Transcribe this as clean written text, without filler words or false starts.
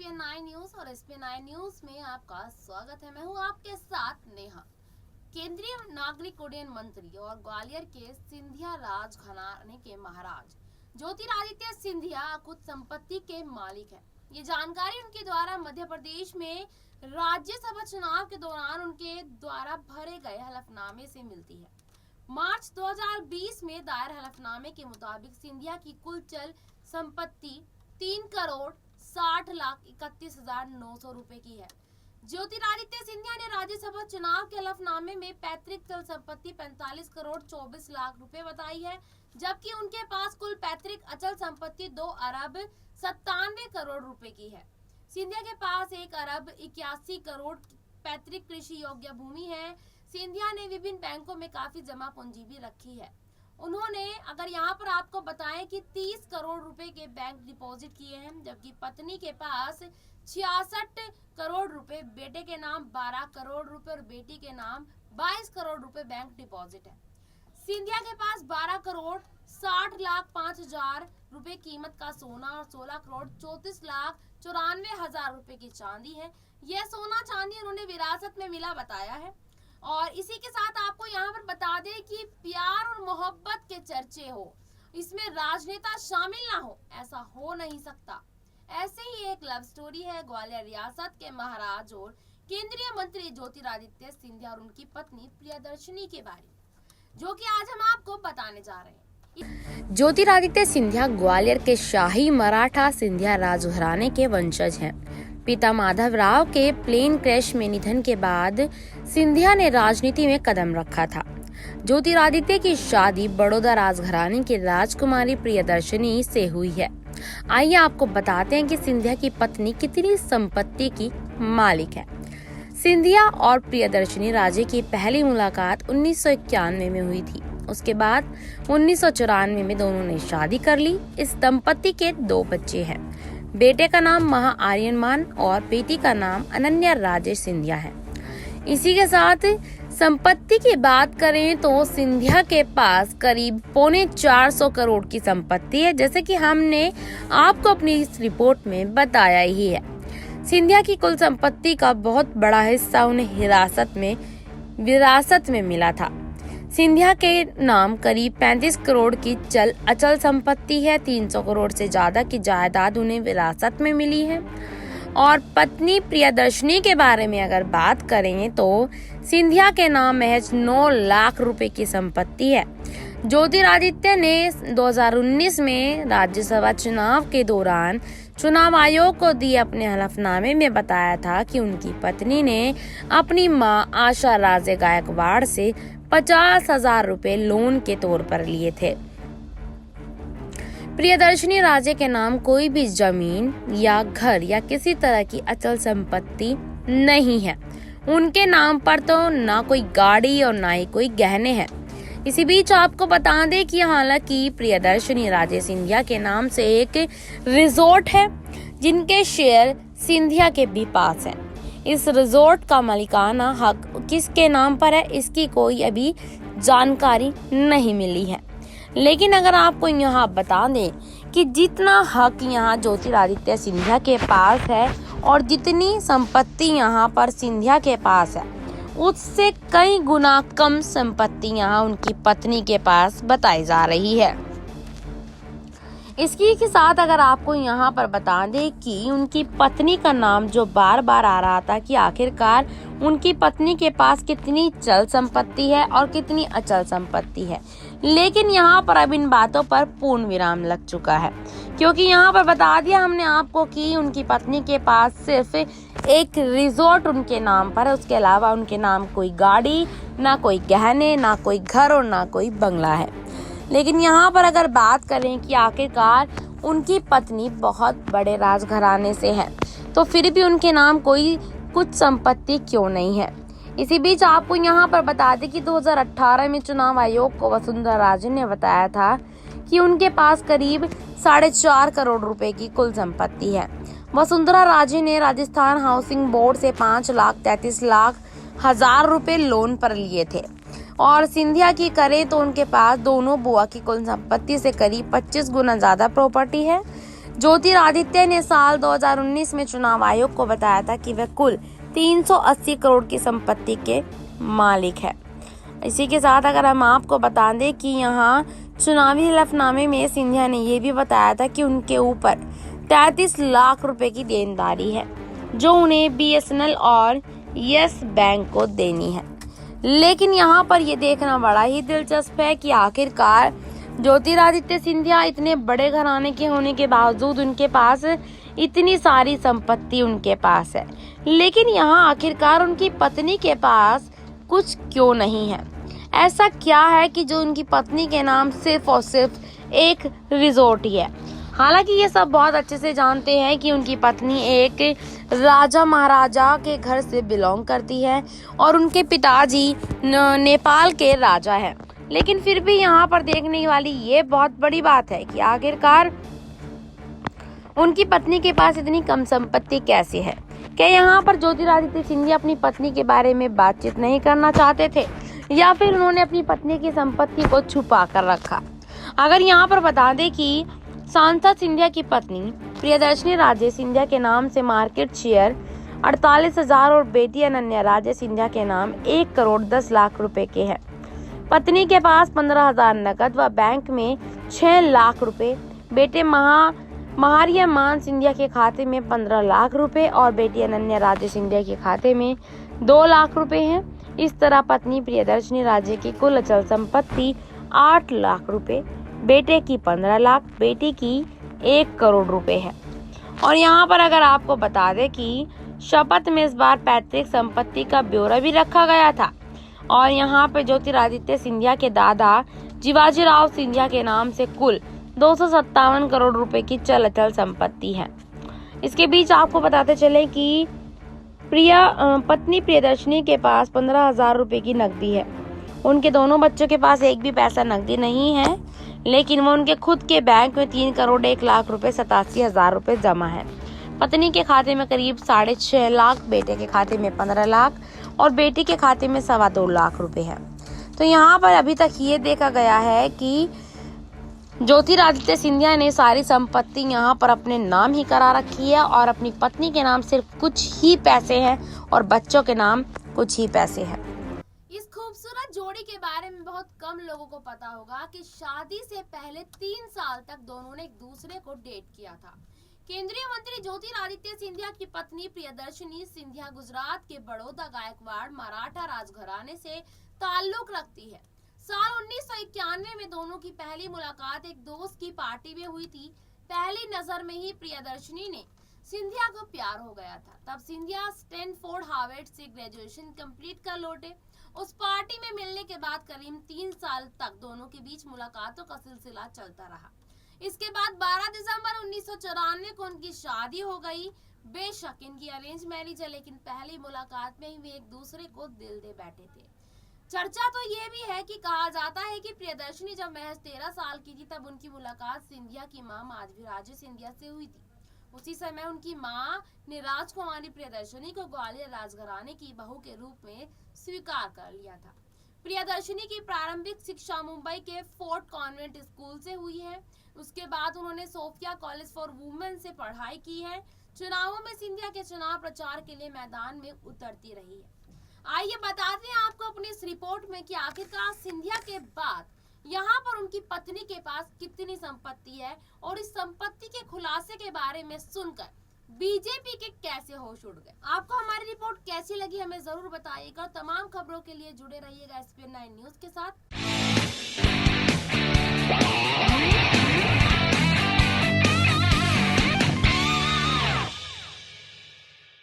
SPN9 news और SPN9 news में आपका स्वागत है। मैं हूं आपके साथ नेहा। केंद्रीय नागरिक उड्डयन मंत्री और ग्वालियर के सिंधिया राज घराने के महाराज ज्योतिरादित्य सिंधिया खुद संपत्ति के मालिक हैं। ये जानकारी उनके द्वारा मध्य प्रदेश में राज्यसभा चुनाव के दौरान उनके द्वारा भरे गए हलफनामे से मिलती है। मार्च 2020 में दायर हलफनामे के मुताबिक सिंधिया की कुल चल संपत्ति 3,60,31,900 रुपए की है। ज्योतिरादित्य सिंधिया ने राज्यसभा चुनाव के हलफनामे में पैतृक चल संपत्ति 45,24,00,000 रुपए बताई है, जबकि उनके पास कुल पैतृक अचल संपत्ति 2,97 रुपए की है। सिंधिया के पास 1,81 करोड़ पैतृक कृषि योग्य भूमि है। सिंधिया ने विभिन्न बैंकों में काफी जमा पूंजी भी रखी है। उन्होंने अगर यहाँ पर आपको बताएं कि 30 करोड़ रुपए के बैंक डिपॉजिट किए हैं, जबकि पत्नी के पास 66 करोड़ रुपए, बेटे के नाम 12 करोड़ रुपए और बेटी के नाम 22 करोड़ रुपए बैंक डिपॉजिट है। सिंधिया के पास 12 करोड़ 60,05,000 रुपए कीमत का सोना और 16 करोड़ 34,94,000 रुपए की चांदी है। यह सोना चांदी उन्होंने विरासत में मिला बताया है। और इसी के साथ आपको यहाँ पर बता दें कि प्यार और मोहब्बत के चर्चे हो, इसमें राजनेता शामिल ना हो, ऐसा हो नहीं सकता। ऐसे ही एक लव स्टोरी है ग्वालियर रियासत के महाराज और केंद्रीय मंत्री ज्योतिरादित्य सिंधिया और उनकी पत्नी प्रियदर्शनी के बारे में, जो कि आज हम आपको बताने जा रहे हैं। ज्योतिरादित्य सिंधिया ग्वालियर के शाही मराठा सिंधिया राजघराने के वंशज हैं। पिता माधवराव के प्लेन क्रैश में निधन के बाद सिंधिया ने राजनीति में कदम रखा था। ज्योतिरादित्य की शादी बड़ौदा राजघराने की राजकुमारी प्रियदर्शनी से हुई है। आइए आपको बताते हैं कि सिंधिया की पत्नी कितनी संपत्ति की मालिक है। सिंधिया और प्रियदर्शनी राजे की पहली मुलाकात 1991 में हुई थी। उसके बाद 1994 में दोनों ने शादी कर ली। इस दंपति के 2 बच्चे हैं। बेटे का नाम महा आर्यमान और बेटी का नाम अनन्या राजेश सिंधिया है। इसी के साथ संपत्ति की बात करें तो सिंधिया के पास करीब 450 करोड़ की संपत्ति है, जैसे कि हमने आपको अपनी इस रिपोर्ट में बताया ही है। सिंधिया की कुल संपत्ति का बहुत बड़ा हिस्सा उन्हें विरासत में मिला था। सिंधिया के नाम करीब 35 करोड़ की चल अचल संपत्ति है। 300 करोड़ से ज्यादा की जायदाद उन्हें विरासत में मिली है। और पत्नी प्रियदर्शनी के बारे में अगर बात करें तो सिंधिया के नाम महज 9 लाख रुपए की संपत्ति है। ज्योतिरादित्य ने 2019 में राज्यसभा चुनाव के दौरान चुनाव आयोग को दिए अपने हलफनामे में बताया था कि उनकी पत्नी ने अपनी मां आशा राजे गायकवाड़ से 50,000 रुपए लोन के तौर पर लिए थे। प्रियदर्शनी राजे के नाम कोई भी जमीन या घर या किसी तरह की अचल संपत्ति नहीं है। उनके नाम पर तो ना कोई गाड़ी और ना ही कोई गहने हैं। इसी बीच आपको बता दें कि हालांकि प्रियदर्शनी राजे सिंधिया के नाम से एक रिजॉर्ट है, जिनके शेयर सिंधिया के भी पास है। इस रिजॉर्ट का मालिकाना हक किसके नाम पर है, इसकी कोई अभी जानकारी नहीं मिली है। लेकिन अगर आपको यहाँ बता दें कि जितना हक यहाँ ज्योतिरादित्य सिंधिया के पास है और जितनी संपत्ति यहाँ पर सिंधिया के पास है, उससे कई गुना कम संपत्ति यहाँ उनकी पत्नी के पास बताई जा रही है। इसके साथ अगर आपको यहाँ पर बता दें कि उनकी पत्नी का नाम जो बार बार आ रहा था कि आखिरकार उनकी पत्नी के पास कितनी चल संपत्ति है और कितनी अचल संपत्ति है, लेकिन यहाँ पर अब इन बातों पर पूर्ण विराम लग चुका है, क्योंकि यहाँ पर बता दिया हमने आपको कि उनकी पत्नी के पास सिर्फ एक रिजॉर्ट उनके नाम पर है। उसके अलावा उनके नाम कोई गाड़ी, ना कोई गहने, ना कोई घर और ना कोई बंगला है। लेकिन यहाँ पर अगर बात करें कि आखिरकार उनकी पत्नी बहुत बड़े राजघराने से है, तो फिर भी उनके नाम कोई कुछ संपत्ति क्यों नहीं है। इसी बीच आपको यहाँ पर बता दें कि 2018 में चुनाव आयोग को वसुंधरा राजे ने बताया था कि उनके पास करीब 4.5 करोड़ रुपए की कुल संपत्ति है। वसुंधरा राजे ने राजस्थान हाउसिंग बोर्ड से 5,33,00,000 रुपए लोन पर लिए थे। और सिंधिया की करें तो उनके पास दोनों बुआ की कुल संपत्ति से करीब 25 गुना ज्यादा प्रॉपर्टी है। ज्योतिरादित्य ने साल 2019 में चुनाव आयोग को बताया था कि वह कुल 380 करोड़ की संपत्ति के मालिक है। इसी के साथ अगर हम आपको बता दें कि यहाँ चुनावी हलफनामे में सिंधिया ने यह भी बताया था कि उनके ऊपर 33 लाख रुपए की देनदारी है जो उन्हें BSNL और यस बैंक को देनी है। लेकिन यहाँ पर ये देखना बड़ा ही दिलचस्प है कि आखिरकार ज्योतिरादित्य सिंधिया इतने बड़े घराने के होने के बावजूद उनके पास इतनी सारी संपत्ति उनके पास है, लेकिन यहाँ आखिरकार उनकी पत्नी के पास कुछ क्यों नहीं है? ऐसा क्या है कि जो उनकी पत्नी के नाम सिर्फ और सिर्फ एक रिजॉर्ट ही है? हालांकि ये सब बहुत अच्छे से जानते हैं कि उनकी पत्नी एक राजा महाराजा के घर से बिलोंग करती है और उनके पिताजी नेपाल के राजा हैं। लेकिन फिर भी यहाँ पर देखने वाली ये बहुत बड़ी बात है कि आखिरकार उनकी पत्नी के पास इतनी कम संपत्ति कैसे है? क्या यहाँ पर ज्योतिरादित्य सिंधिया अपनी पत्नी के बारे में बातचीत नहीं करना चाहते थे या फिर उन्होंने अपनी पत्नी की संपत्ति को छुपा कर रखा? अगर यहाँ पर बता दें कि सांसद सिंधिया की पत्नी प्रियदर्शनी राजे सिंधिया के नाम से मार्केट शेयर 48,000 और बेटी अनन्या राजे सिंधिया के नाम 1 करोड़ 10 लाख रुपए के हैं। पत्नी के पास 15,000 नकद व बैंक में 6 लाख रुपए, बेटे महारिया मान सिंधिया के खाते में 15 लाख रुपए और बेटी अनन्या राजे सिंधिया के खाते में 2 लाख रुपए हैं। इस तरह पत्नी प्रियदर्शनी राजे की कुल अचल संपत्ति 8 लाख रुपए, बेटे की 15 लाख, बेटी की 1 करोड़ रुपए है। और यहाँ पर अगर आपको बता दें कि शपथ में इस बार पैतृक संपत्ति का ब्यौरा भी रखा गया था और यहाँ पे ज्योतिरादित्य सिंधिया के दादा जीवाजीराव सिंधिया के नाम से कुल 257 करोड़ रुपए की चल अचल संपत्ति है। इसके बीच आपको बताते चले कि पत्नी प्रियदर्शनी के पास 15,000 रुपए की नकदी है। उनके दोनों बच्चों के पास एक भी पैसा नकदी नहीं है, लेकिन वो उनके खुद के बैंक में 3 करोड़ 1 लाख रुपए 87,000 रुपए जमा है। पत्नी के खाते में करीब 6.5 लाख, बेटे के खाते में 15 लाख और बेटी के खाते में 2.25 लाख रुपए है। तो यहाँ पर अभी तक ये देखा गया है कि ज्योतिरादित्य सिंधिया ने सारी संपत्ति यहाँ पर अपने नाम ही करा रखी है और अपनी पत्नी के नाम सिर्फ कुछ ही पैसे हैं और बच्चों के नाम कुछ ही पैसे हैं। इस खूबसूरत जोड़ी के बारे में बहुत कम लोगों को पता होगा कि शादी से पहले 3 साल तक दोनों ने एक दूसरे को डेट किया था। केंद्रीय मंत्री ज्योतिरादित्य सिंधिया की पत्नी प्रियदर्शनी सिंधिया गुजरात के बड़ौदा गायकवाड़ मराठा राजघराने से ताल्लुक रखती है। साल 1991 में दोनों की पहली मुलाकात एक दोस्त की पार्टी में हुई थी। पहली नजर में ही प्रियदर्शनी ने सिंधिया को प्यार हो गया था। तब सिंधिया स्टैनफोर्ड हार्वर्ड से ग्रेजुएशन कंप्लीट कर लौटे। उस पार्टी में मिलने के बाद करीब 3 साल तक दोनों के बीच मुलाकातों का सिलसिला चलता रहा। इसके बाद 12 दिसंबर 1994 को उनकी शादी हो गई। बेशक इनकी अरेंज मैरिज है, लेकिन पहली मुलाकात में ही वे एक दूसरे को दिल दे बैठे थे। चर्चा तो ये भी है कि कहा जाता है कि प्रियदर्शनी जब महज 13 साल की थी तब उनकी मुलाकात सिंधिया की मां माधवी राजे सिंधिया से हुई थी। उसी समय उनकी मां ने राजकुमारी प्रियदर्शनी को ग्वालियर राजघराने की बहू के रूप में स्वीकार कर लिया था। प्रियदर्शनी की प्रारंभिक शिक्षा मुंबई के फोर्ट कॉन्वेंट स्कूल से हुई है। उसके बाद उन्होंने सोफिया कॉलेज फॉर वुमेन से पढ़ाई की है। चुनावों में सिंधिया के चुनाव प्रचार के लिए मैदान में उतरती रही है। आइए बताते हैं आपको अपनी इस रिपोर्ट में कि आखिरकार सिंधिया के बाद यहाँ पर उनकी पत्नी के पास कितनी संपत्ति है और इस संपत्ति के खुलासे के बारे में सुनकर बीजेपी के कैसे होश उड़ गए। आपको हमारी रिपोर्ट कैसी लगी हमें जरूर बताइएगा। तमाम खबरों के लिए जुड़े रहिएगा SPN9 न्यूज के साथ।